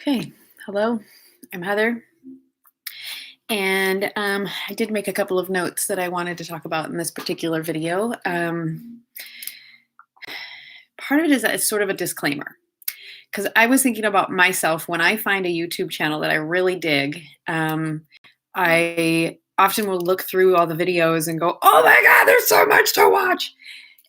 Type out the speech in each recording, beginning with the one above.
Okay, hello, I'm Heather, and I did make a couple of notes that I wanted to talk about in this particular video. Part of it is that it's sort of a disclaimer because I was thinking about myself when I find a YouTube channel that I really dig. I often will look through all the videos and go, "Oh my God, there's so much to watch!"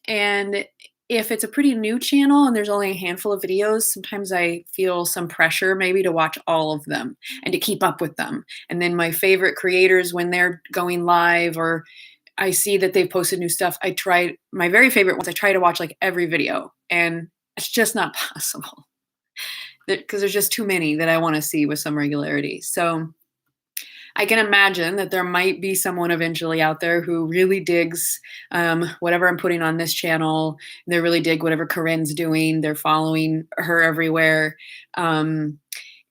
And if it's a pretty new channel and there's only a handful of videos, sometimes I feel some pressure maybe to watch all of them and to keep up with them. And then my favorite creators, when they're going live or I see that they've posted new stuff, my very favorite ones, I try to watch like every video. And it's just not possible because there's just too many that I want to see with some regularity. So I can imagine that there might be someone eventually out there who really digs whatever I'm putting on this channel. They really dig whatever Corinne's doing. They're following her everywhere. And,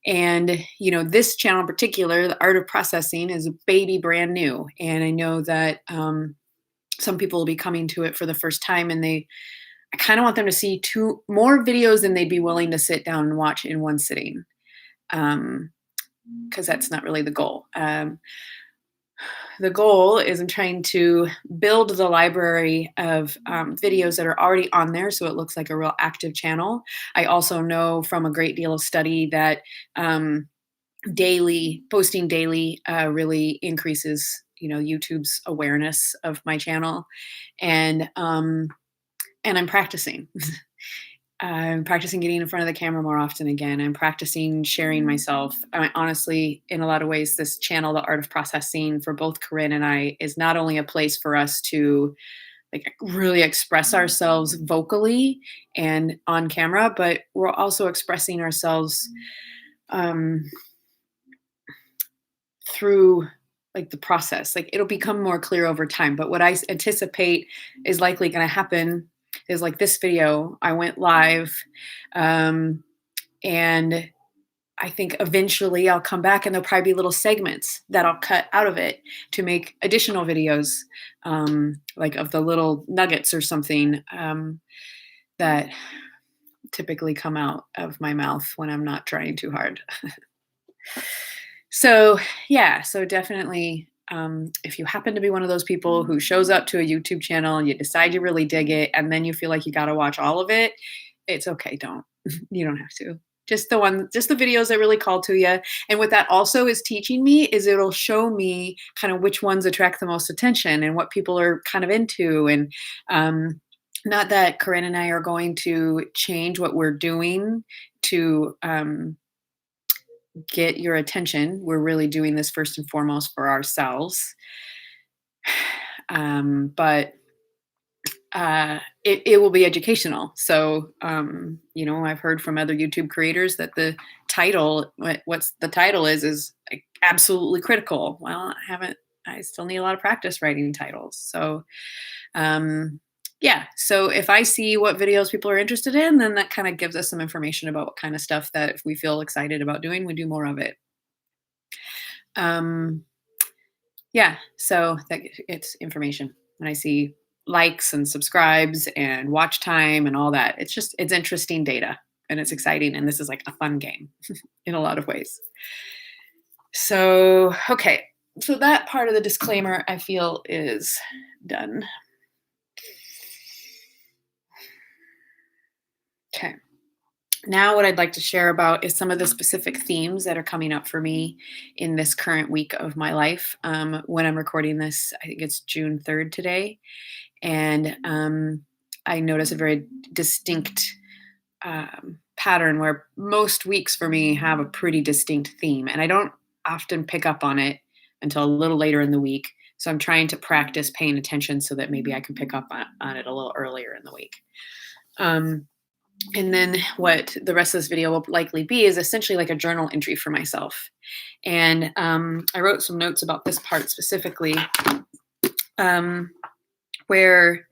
this channel in particular, the art of processing, is a baby brand new. And I know that some people will be coming to it for the first time, and I kind of want them to see more videos than they'd be willing to sit down and watch in one sitting. Because that's not really the goal. The goal is I'm trying to build the library of videos that are already on there so it looks like a real active channel. I also know from a great deal of study that posting daily really increases, YouTube's awareness of my channel. And I'm practicing. I'm practicing getting in front of the camera more often again. I'm practicing sharing myself. Honestly, in a lot of ways, this channel, The Art of Processing, for both Corinne and I, is not only a place for us to really express ourselves vocally and on camera, but we're also expressing ourselves through the process. It'll become more clear over time. But what I anticipate is likely going to happen is this video, I went live, and I think eventually I'll come back and there'll probably be little segments that I'll cut out of it to make additional videos, of the little nuggets or something that typically come out of my mouth when I'm not trying too hard. So definitely, if you happen to be one of those people who shows up to a YouTube channel and you decide you really dig it, and then you feel like you got to watch all of it, it's okay. You don't have to. Just the videos that really call to you. And what that also is teaching me is it'll show me kind of which ones attract the most attention and what people are kind of into. And not that Corinne and I are going to change what we're doing to get your attention. We're really doing this first and foremost for ourselves. But it will be educational. So, I've heard from other YouTube creators that the title, the title is absolutely critical. Well, I still need a lot of practice writing titles. So, so if I see what videos people are interested in, then that kind of gives us some information about what kind of stuff that if we feel excited about doing, we do more of it. So that it's information. When I see likes and subscribes and watch time and all that, it's interesting data and it's exciting. And this is like a fun game in a lot of ways. So, okay. So that part of the disclaimer I feel is done. Okay. Now what I'd like to share about is some of the specific themes that are coming up for me in this current week of my life. When I'm recording this, I think it's June 3rd today. And I notice a very distinct pattern where most weeks for me have a pretty distinct theme. And I don't often pick up on it until a little later in the week. So I'm trying to practice paying attention so that maybe I can pick up on it a little earlier in the week. And then what the rest of this video will likely be is essentially like a journal entry for myself. And I wrote some notes about this part specifically, where,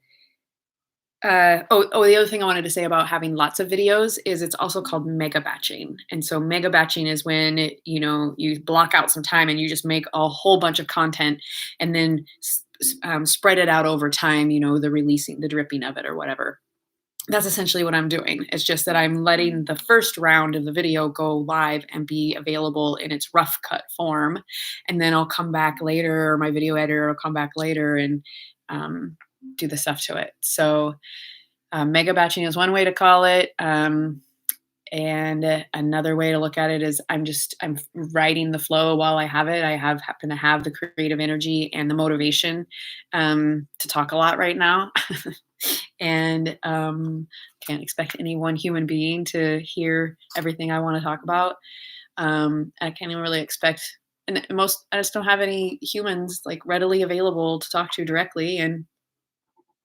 the other thing I wanted to say about having lots of videos is it's also called mega batching. And so mega batching is when, you block out some time and you just make a whole bunch of content and then spread it out over time, the dripping of it or whatever. that's essentially what I'm doing. It's just that I'm letting the first round of the video go live and be available in its rough cut form. And then I'll come back later, or my video editor will come back later and um, do the stuff to it. So, mega batching is one way to call it. And another way to look at it is I'm riding the flow while I have it. I happen to have the creative energy and the motivation to talk a lot right now. And can't expect any one human being to hear everything I want to talk about. I can't even really expect, and I just don't have any humans like readily available to talk to directly, and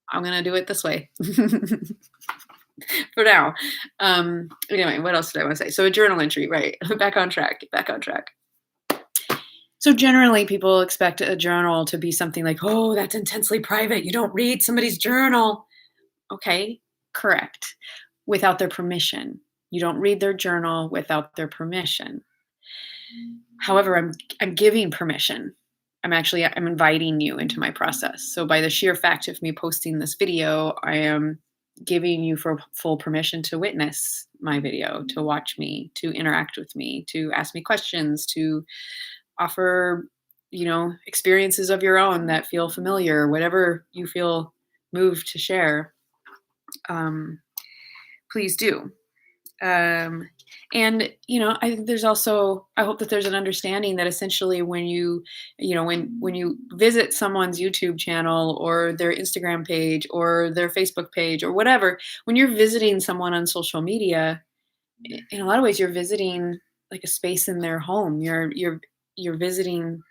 I'm gonna do it this way for now. Anyway, what else did I want to say? So a journal entry, right? Back on track. Get back on track. So generally, people expect a journal to be something like, "Oh, that's intensely private. You don't read somebody's journal." Okay, correct. Without their permission. You don't read their journal without their permission. However, I'm giving permission. I'm inviting you into my process. So by the sheer fact of me posting this video, I am giving you for full permission to witness my video, to watch me, to interact with me, to ask me questions, to offer, experiences of your own that feel familiar, whatever you feel moved to share. Please do. And I think I hope that there's an understanding that essentially when when you visit someone's YouTube channel or their Instagram page or their Facebook page or whatever, when you're visiting someone on social media, in a lot of ways you're visiting like a space in their home. You're visiting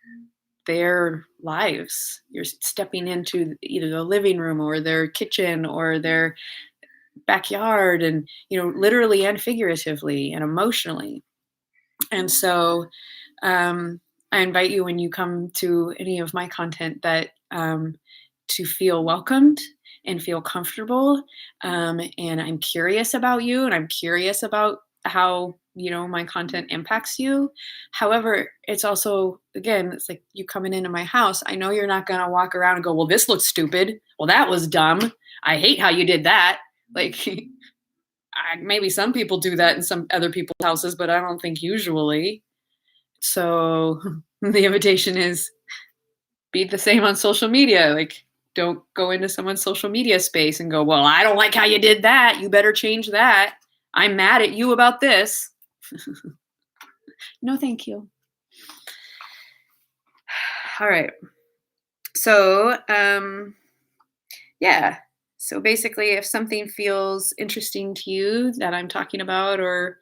their lives. You're stepping into either the living room or their kitchen or their backyard, and literally and figuratively and emotionally. And so I invite you, when you come to any of my content, that to feel welcomed and feel comfortable. And I'm curious about you, and I'm curious about how my content impacts you. However, it's also, again, it's like you coming into my house. I know you're not going to walk around and go, well, this looks stupid, well, that was dumb, I hate how you did that. Like, maybe some people do that in some other people's houses, but I don't think usually. So the invitation is, be the same on social media. Like, don't go into someone's social media space and go, well, I don't like how you did that, you better change that, I'm mad at you about this. No, thank you. All right. So, yeah. So basically, if something feels interesting to you that I'm talking about or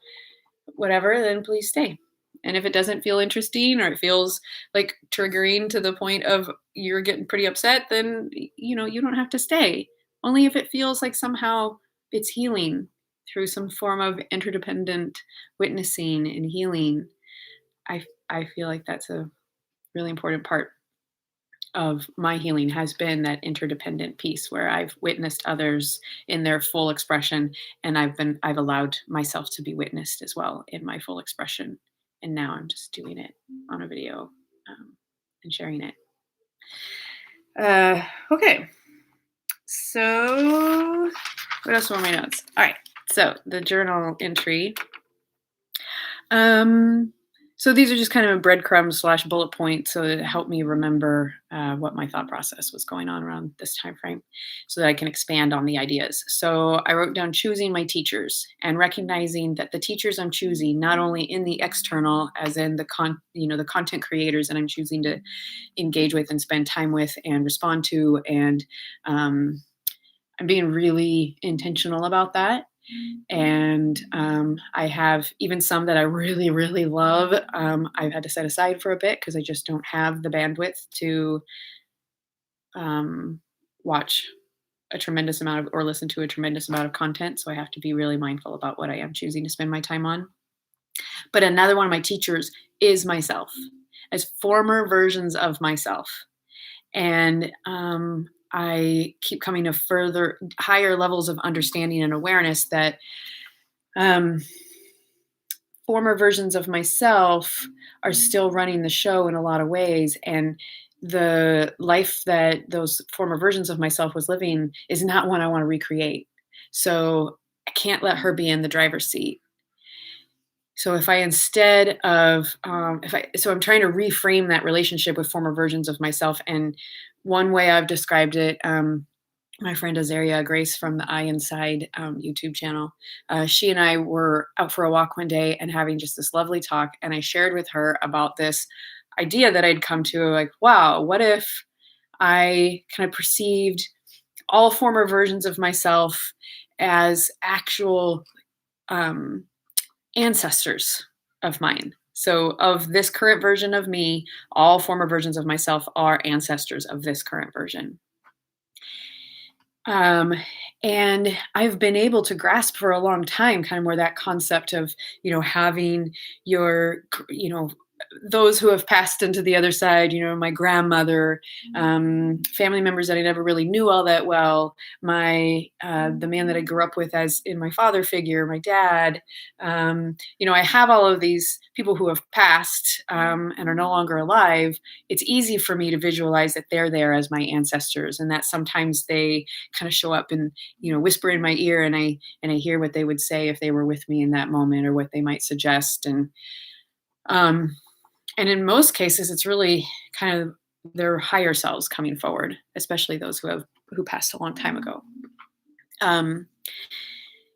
whatever, then please stay. And if it doesn't feel interesting, or it feels like triggering to the point of you're getting pretty upset, then you don't have to stay. Only if it feels like somehow it's healing through some form of interdependent witnessing and healing. I feel like that's a really important part of my healing, has been that interdependent piece where I've witnessed others in their full expression, and I've allowed myself to be witnessed as well in my full expression. And now I'm just doing it on a video and sharing it. Okay. So what else were my notes? All right. So the journal entry. So these are just kind of a breadcrumbs / bullet point, so that it helped me remember what my thought process was going on around this time frame, so that I can expand on the ideas. So I wrote down choosing my teachers and recognizing that the teachers I'm choosing, not only in the external, as in the content creators that I'm choosing to engage with and spend time with and respond to, and I'm being really intentional about that. And I have even some that I really, really love. I've had to set aside for a bit because I just don't have the bandwidth to watch a tremendous amount of, or listen to a tremendous amount of content. So I have to be really mindful about what I am choosing to spend my time on. But another one of my teachers is myself, as former versions of myself. And I keep coming to further, higher levels of understanding and awareness that former versions of myself are still running the show in a lot of ways. And the life that those former versions of myself was living is not one I want to recreate. So I can't let her be in the driver's seat. So if I instead of if I so I'm trying to reframe that relationship with former versions of myself, and one way I've described it, my friend Azaria Grace from the Eye Inside YouTube channel, she and I were out for a walk one day and having just this lovely talk, and I shared with her about this idea that I'd come to, like, wow, what if I kind of perceived all former versions of myself as actual um, ancestors of mine. So, of this current version of me, all former versions of myself are ancestors of this current version. Um, and I've been able to grasp for a long time kind of more that concept of, having those who have passed into the other side, my grandmother, family members that I never really knew all that well, the man that I grew up with as in my father figure, my dad. I have all of these people who have passed and are no longer alive. It's easy for me to visualize that they're there as my ancestors, and that sometimes they kind of show up and whisper in my ear, and I hear what they would say if they were with me in that moment, or what they might suggest. Um and in most cases it's really kind of their higher selves coming forward, especially those who passed a long time ago. um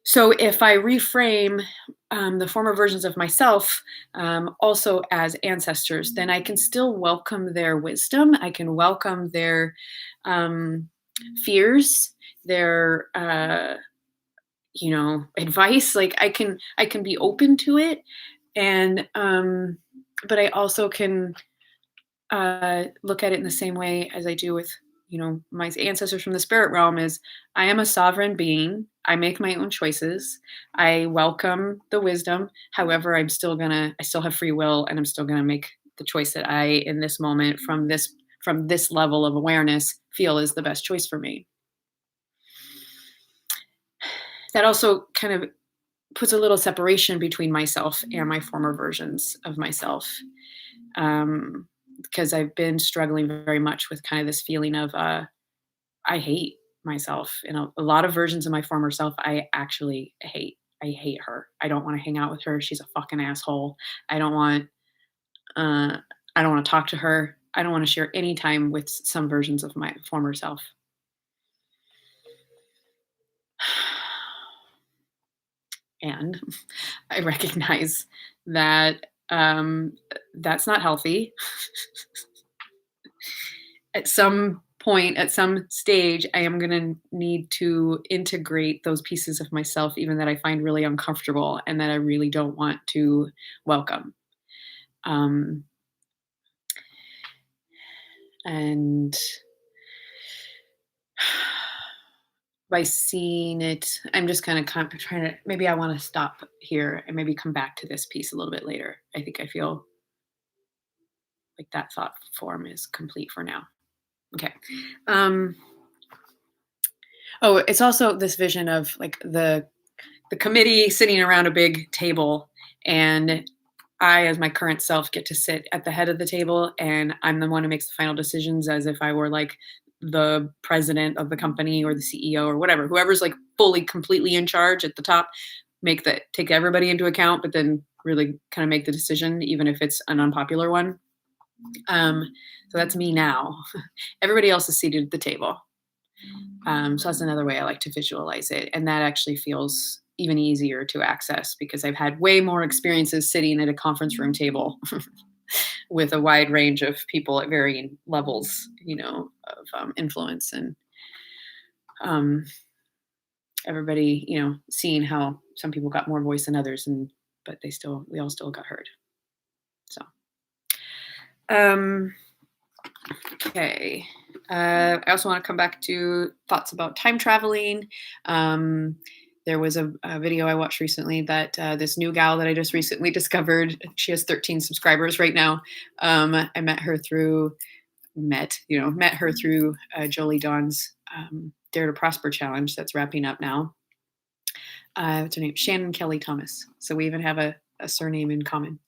so if I reframe the former versions of myself also as ancestors, then I can still welcome their wisdom. I can welcome their um, fears, their advice. Like I can be open to it, and but I also can look at it in the same way as I do with my ancestors from the spirit realm. Is I am a sovereign being. I make my own choices. I welcome the wisdom. However, I still have free will, and I'm still gonna make the choice that I, in this moment, from this level of awareness, feel is the best choice for me. That also kind of puts a little separation between myself and my former versions of myself. Because I've been struggling very much with kind of this feeling of I hate myself. A lot of versions of my former self I actually hate. I hate her. I don't want to hang out with her. She's a fucking asshole. I don't want uh, I don't want to talk to her. I don't want to share any time with some versions of my former self. And I recognize that that's not healthy. At some point, at some stage, I am going to need to integrate those pieces of myself, even that I find really uncomfortable and that I really don't want to welcome. Um, and by seeing it, I'm just kind of trying to, maybe I want to stop here and maybe come back to this piece a little bit later. I think I feel like that thought form is complete for now. Okay. Um, oh, it's also this vision of like the committee sitting around a big table, and I, as my current self, get to sit at the head of the table, and I'm the one who makes the final decisions, as if I were like the president of the company or the CEO or whatever, whoever's like fully completely in charge at the top, take everybody into account, but then really kind of make the decision, even if it's an unpopular one. So that's me now. Everybody else is seated at the table. So that's another way I like to visualize it. And that actually feels even easier to access because I've had way more experiences sitting at a conference room table with a wide range of people at varying levels, of influence, and um, everybody, seeing how some people got more voice than others, but we all still got heard. So, um, okay. I also want to come back to thoughts about time traveling. There was a video I watched recently that this new gal that I just recently discovered, she has 13 subscribers right now. I met her through Jolie Dawn's Dare to Prosper challenge that's wrapping up now. What's her name? Shannon Kelly Thomas. So we even have a surname in common.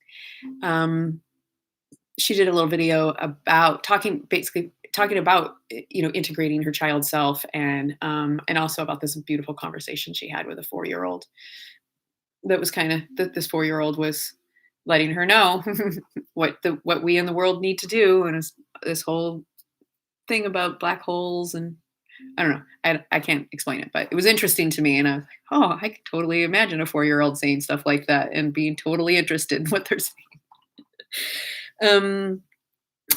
She did a little video about talking, basically talking about, integrating her child self, and also about this beautiful conversation she had with a 4-year-old. That was kind of that this 4-year-old was letting her know what we in the world need to do, and it's this whole thing about black holes, and I don't know. I can't explain it, but it was interesting to me, and I was like, "Oh, I could totally imagine a 4-year-old saying stuff like that and being totally interested in what they're saying." Um,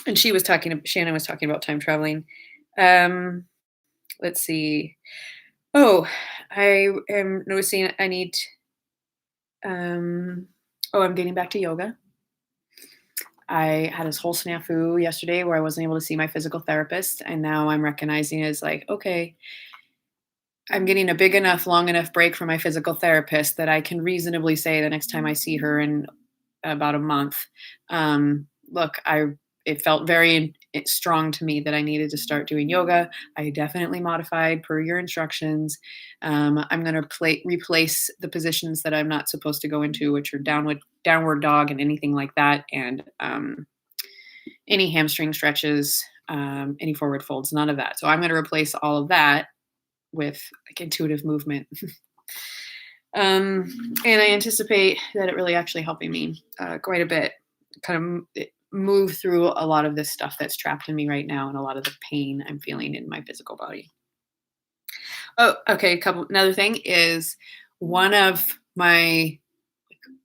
and Shannon was talking about time traveling. Um, let's see. Oh, I am noticing I need, um, I'm getting back to yoga. I had this whole snafu yesterday where I wasn't able to see my physical therapist, and now I'm recognizing as like, okay, I'm getting a big enough, long enough break from my physical therapist that I can reasonably say the next time I see her in about a month, look, it felt very strong to me that I needed to start doing yoga. I definitely modified per your instructions. I'm going to replace the positions that I'm not supposed to go into, which are downward dog and anything like that, and any hamstring stretches, any forward folds, none of that. So I'm going to replace all of that with like intuitive movement. And I anticipate that it really actually helping me quite a bit, kind of move through a lot of this stuff that's trapped in me right now, and a lot of the pain I'm feeling in my physical body. Oh, okay. Another thing is one of my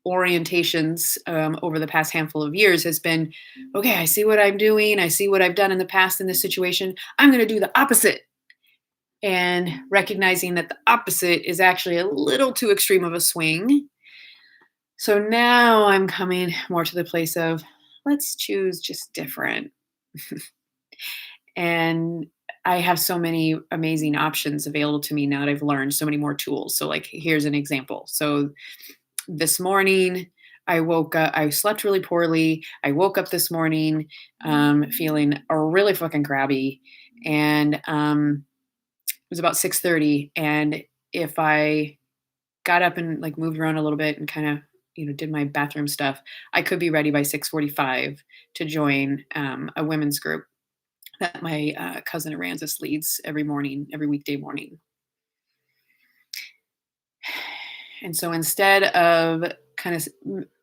orientations over the past handful of years has been, okay, I see what I'm doing. I see what I've done in the past in this situation. I'm going to do the opposite. And recognizing that the opposite is actually a little too extreme of a swing. So now I'm coming more to the place of let's choose just different. And I have so many amazing options available to me now that I've learned so many more tools. So, like, here's an example. So, this morning, I woke up, I slept really poorly. I woke up this morning feeling really fucking crabby. And it was about 6:30. And if I got up and like moved around a little bit and kind of did my bathroom stuff, I could be ready by 6:45 to join a women's group that my cousin Aransas leads every morning, every weekday morning. And so instead of kind of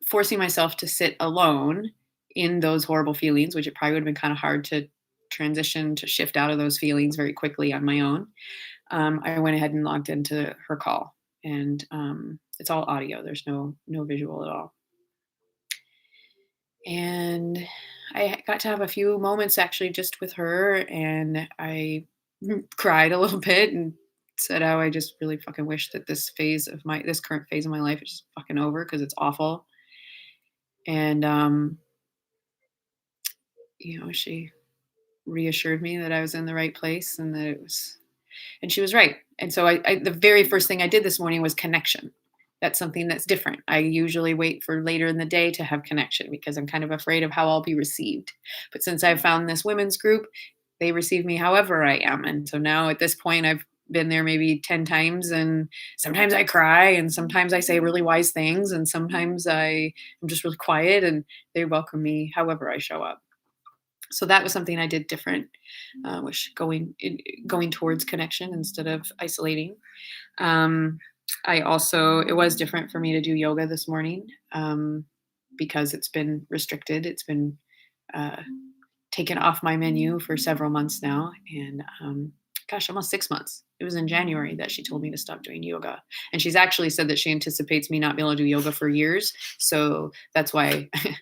forcing myself to sit alone in those horrible feelings, which it probably would have been kind of hard to transition to shift out of those feelings very quickly on my own, I went ahead and logged into her call, and it's all audio. There's no visual at all. And I got to have a few moments actually just with her, and I cried a little bit and said how I just really fucking wish that this current phase of my life is just fucking over because it's awful. And she reassured me that I was in the right place and that and she was right. And so the very first thing I did this morning was connection. That's something that's different. I usually wait for later in the day to have connection because I'm kind of afraid of how I'll be received. But since I've found this women's group, they receive me however I am. And so now at this point, I've been there maybe 10 times, and sometimes I cry, and sometimes I say really wise things, and sometimes I'm just really quiet, and they welcome me however I show up. So that was something I did different, was going towards connection instead of isolating. It was different for me to do yoga this morning because it's been restricted. It's been taken off my menu for several months now. And almost 6 months. It was in January that she told me to stop doing yoga. And she's actually said that she anticipates me not being able to do yoga for years. So that's why I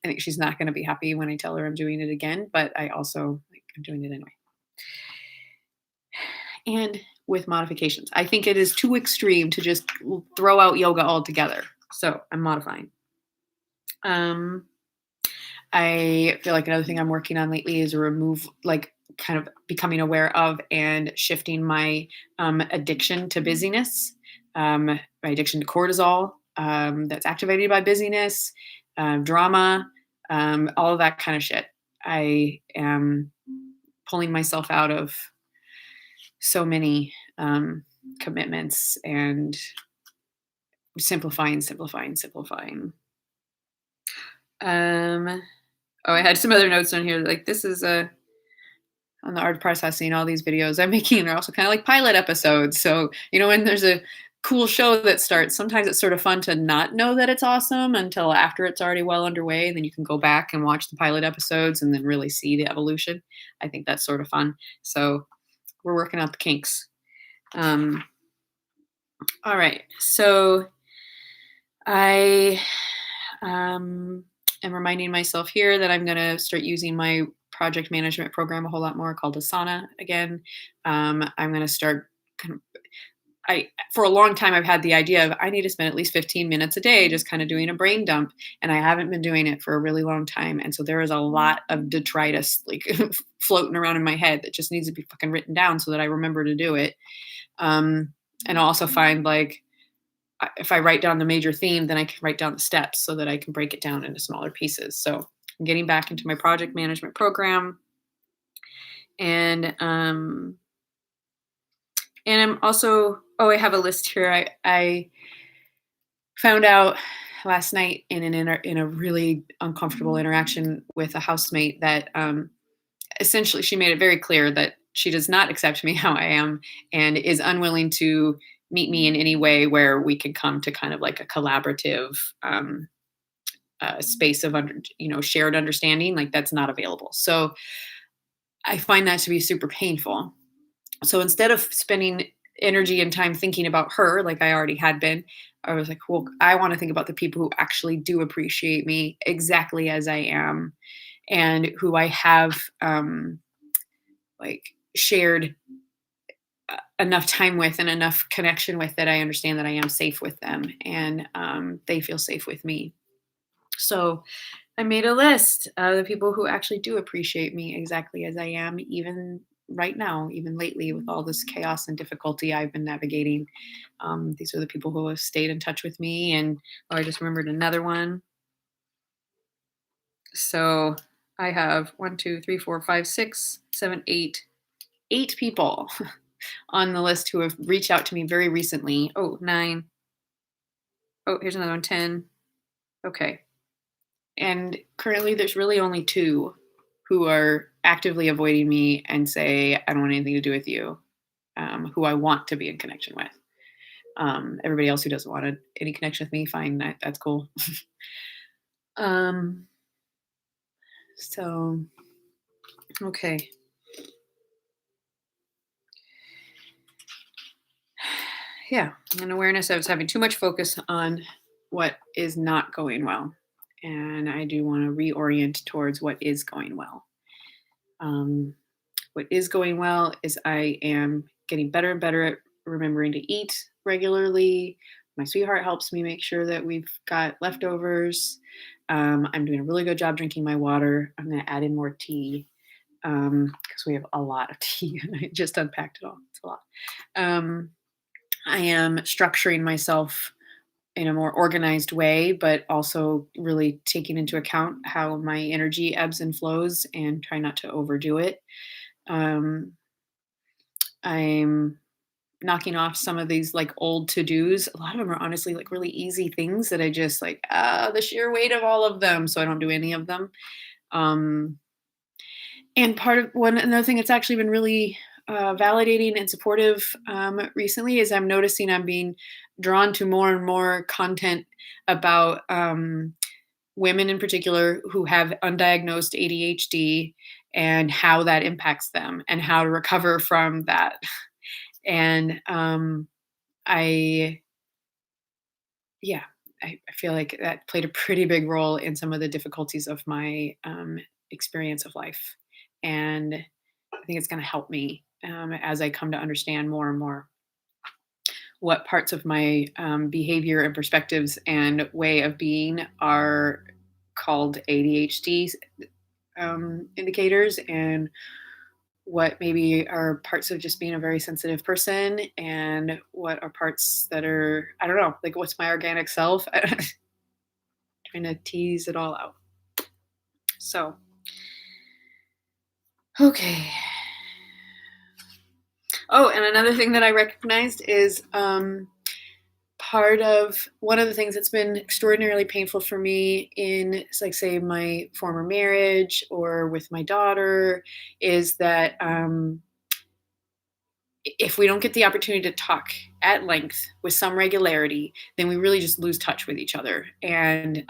think she's not going to be happy when I tell her I'm doing it again. But I'm doing it anyway. And with modifications. I think it is too extreme to just throw out yoga altogether. So I'm modifying. I feel like another thing I'm working on lately is kind of becoming aware of and shifting my addiction to busyness, my addiction to cortisol that's activated by busyness, drama, all of that kind of shit. I am pulling myself out of so many commitments and simplifying. I had some other notes on here. Like, this is on the art processing, all these videos I'm making are also kind of like pilot episodes. So, when there's a cool show that starts, sometimes it's sort of fun to not know that it's awesome until after it's already well underway. Then you can go back and watch the pilot episodes and then really see the evolution. I think that's sort of fun. So we're working out the kinks. All right. So I am reminding myself here that I'm going to start using my project management program a whole lot more, called Asana again. I'm going to start for a long time, I've had the idea of I need to spend at least 15 minutes a day just kind of doing a brain dump. And I haven't been doing it for a really long time. And so there is a lot of detritus like floating around in my head that just needs to be fucking written down so that I remember to do it. And I also find like if I write down the major theme, then I can write down the steps so that I can break it down into smaller pieces. So I'm getting back into my project management program. And I'm also, I have a list here. I found out last night in a really uncomfortable interaction with a housemate that essentially she made it very clear that she does not accept me how I am and is unwilling to meet me in any way where we could come to kind of like a collaborative space of shared understanding. Like that's not available. So I find that to be super painful. So instead of spending energy and time thinking about her, like I already had been, I was like, well, I want to think about the people who actually do appreciate me exactly as I am and who I have like shared enough time with and enough connection with that I understand that I am safe with them and they feel safe with me. So I made a list of the people who actually do appreciate me exactly as I am, even right now, even lately, with all this chaos and difficulty I've been navigating. These are the people who have stayed in touch with me. And I just remembered another one. So I have 1, 2, 3, 4, 5, 6, 7, 8 people on the list who have reached out to me very recently. Oh, 9. Oh, here's another one, 10. Okay. And currently there's really only 2 who are actively avoiding me and say, I don't want anything to do with you, who I want to be in connection with. Everybody else who doesn't want any connection with me, fine, that's cool. So, okay. Yeah, an awareness of having too much focus on what is not going well. And I do want to reorient towards what is going well. What is going well is I am getting better and better at remembering to eat regularly. My sweetheart helps me make sure that we've got leftovers. I'm doing a really good job drinking my water. I'm going to add in more tea because we have a lot of tea. I just unpacked it all. It's a lot. I am structuring myself in a more organized way, but also really taking into account how my energy ebbs and flows and try not to overdo it. I'm knocking off some of these like old to-dos. A lot of them are honestly like really easy things that I just like, the sheer weight of all of them. So I don't do any of them. And another thing that's actually been really validating and supportive recently is I'm noticing I'm being drawn to more and more content about women in particular who have undiagnosed ADHD and how that impacts them and how to recover from that. And I feel like that played a pretty big role in some of the difficulties of my experience of life. And I think it's going to help me as I come to understand more and more what parts of my behavior and perspectives and way of being are called ADHD indicators and what maybe are parts of just being a very sensitive person and what are parts that are, I don't know, like what's my organic self? Trying to tease it all out. So, okay. Oh, and another thing that I recognized is one of the things that's been extraordinarily painful for me in, like, say, my former marriage or with my daughter is that if we don't get the opportunity to talk at length with some regularity, then we really just lose touch with each other. And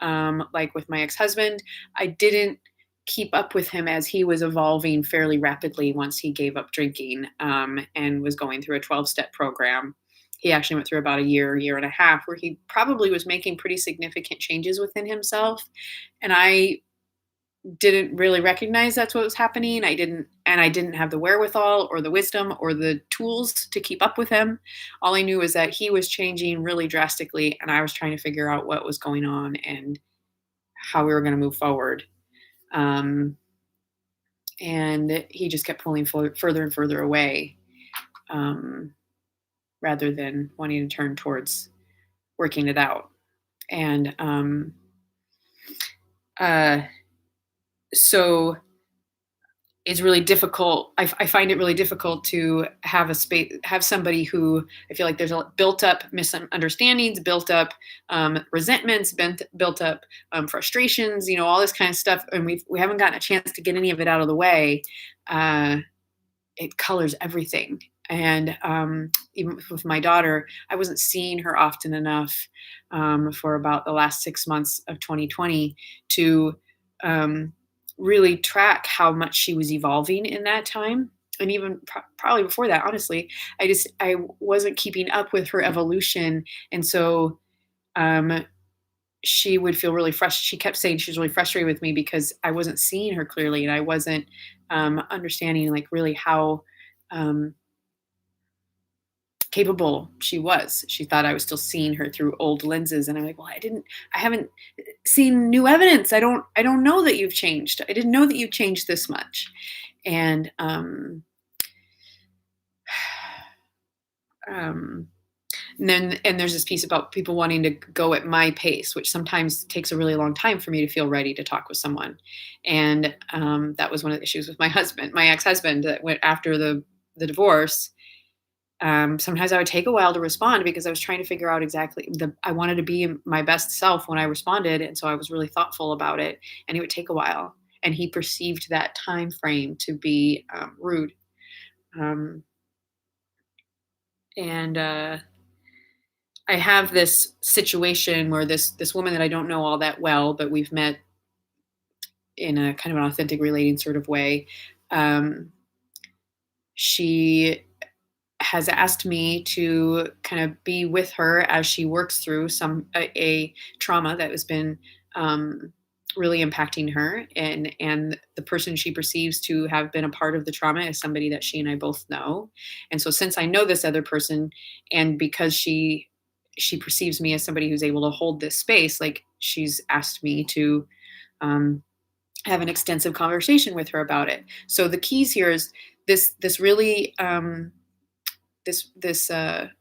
like with my ex-husband, I didn't keep up with him as he was evolving fairly rapidly once he gave up drinking and was going through a 12-step program. He actually went through about a year and a half, where he probably was making pretty significant changes within himself. And I didn't really recognize that's what was happening. I didn't have the wherewithal or the wisdom or the tools to keep up with him. All I knew was that he was changing really drastically, and I was trying to figure out what was going on and how we were going to move forward. Um, and he just kept pulling further and further away, um, rather than wanting to turn towards working it out. And so it's really difficult. I find it really difficult to have have somebody who I feel like there's a built up misunderstandings, built up resentments, built up frustrations, all this kind of stuff, and we haven't gotten a chance to get any of it out of the way. It colors everything. And even with my daughter, I wasn't seeing her often enough for about the last 6 months of 2020 to really track how much she was evolving in that time. And even probably before that, honestly, I wasn't keeping up with her evolution. And so she would feel really frustrated. She kept saying she was really frustrated with me because I wasn't seeing her clearly, and I wasn't understanding like really how capable she was. She thought I was still seeing her through old lenses, and I'm like, well, I haven't seen new evidence. I don't know that you've changed. I didn't know that you've changed this much. And and there's this piece about people wanting to go at my pace, which sometimes takes a really long time for me to feel ready to talk with someone. And that was one of the issues with my ex-husband, that went after the divorce. Sometimes I would take a while to respond because I was trying to figure out exactly I wanted to be my best self when I responded. And so I was really thoughtful about it, and it would take a while. And he perceived that time frame to be rude. And I have this situation where this woman that I don't know all that well, but we've met in a kind of an authentic relating sort of way. She has asked me to kind of be with her as she works through a trauma that has been really impacting her, and the person she perceives to have been a part of the trauma is somebody that she and I both know. And so since I know this other person, and because she perceives me as somebody who's able to hold this space, like, she's asked me to have an extensive conversation with her about it. So the keys here is this really this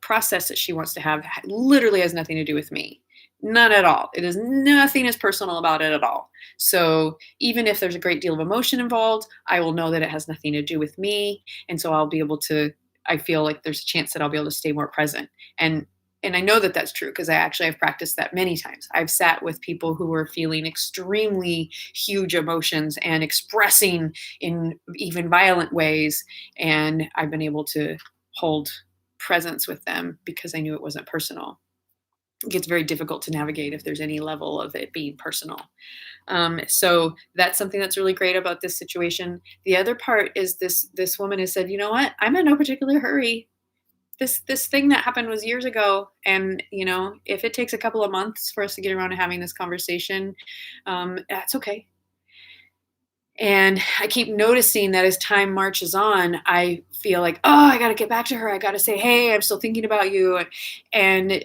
process that she wants to have literally has nothing to do with me. None at all. It is nothing as personal about it at all. So even if there's a great deal of emotion involved, I will know that it has nothing to do with me. And so I feel like there's a chance that I'll be able to stay more present. And I know that that's true because I actually have practiced that many times. I've sat with people who were feeling extremely huge emotions and expressing in even violent ways. And I've been able to hold presence with them because I knew it wasn't personal. It gets very difficult to navigate if there's any level of it being personal. So that's something that's really great about this situation. The other part is this woman has said, you know what? I'm in no particular hurry. This thing that happened was years ago, and if it takes a couple of months for us to get around to having this conversation, that's okay. And I keep noticing that as time marches on, I feel like, oh, I got to get back to her. I got to say, hey, I'm still thinking about you. And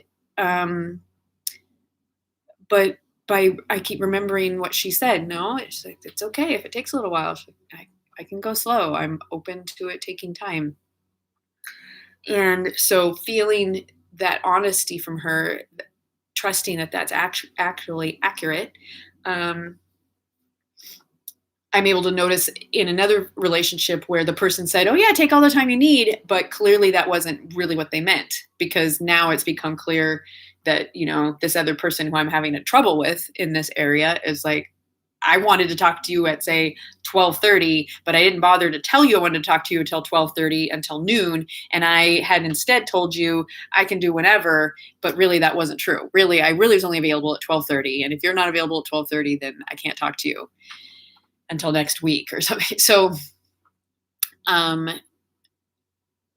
but I keep remembering what she said. No, it's like, it's okay if it takes a little while. I can go slow. I'm open to it taking time. And so feeling that honesty from her, trusting that that's actually accurate, I'm able to notice in another relationship where the person said, oh yeah, take all the time you need. But clearly that wasn't really what they meant, because now it's become clear that, this other person who I'm having a trouble with in this area is like, I wanted to talk to you at, say, 12:30, but I didn't bother to tell you I wanted to talk to you until 12:30, until noon. And I had instead told you I can do whenever, but really that wasn't true. Really, I really was only available at 12:30. And if you're not available at 12:30, then I can't talk to you until next week or something. So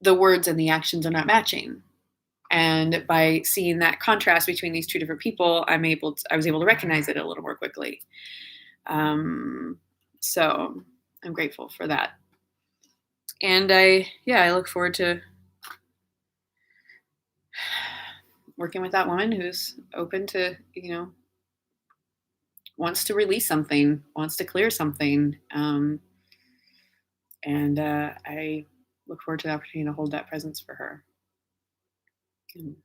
the words and the actions are not matching. And by seeing that contrast between these two different people, I was able to recognize it a little more quickly. So I'm grateful for that. And I look forward to working with that woman who's open to, wants to release something, wants to clear something. And I look forward to the opportunity to hold that presence for her. And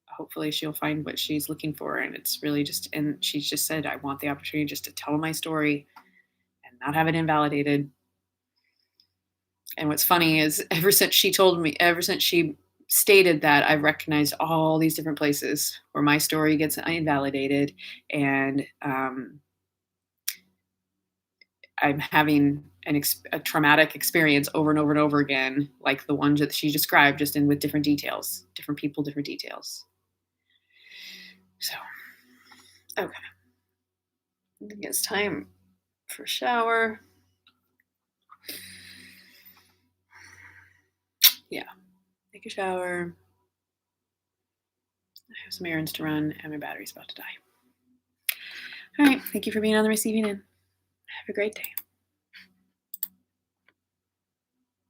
hopefully she'll find what she's looking for. And it's really and she's just said, I want the opportunity just to tell my story and not have it invalidated. And what's funny is ever since she stated that, I've recognized all these different places where my story gets invalidated, and I'm having a traumatic experience over and over and over again, like the one that she described, just with different details, different people, different details. So, okay. I think it's time for a shower. Yeah. Take a shower. I have some errands to run, and my battery's about to die. All right. Thank you for being on the receiving end. Have a great day.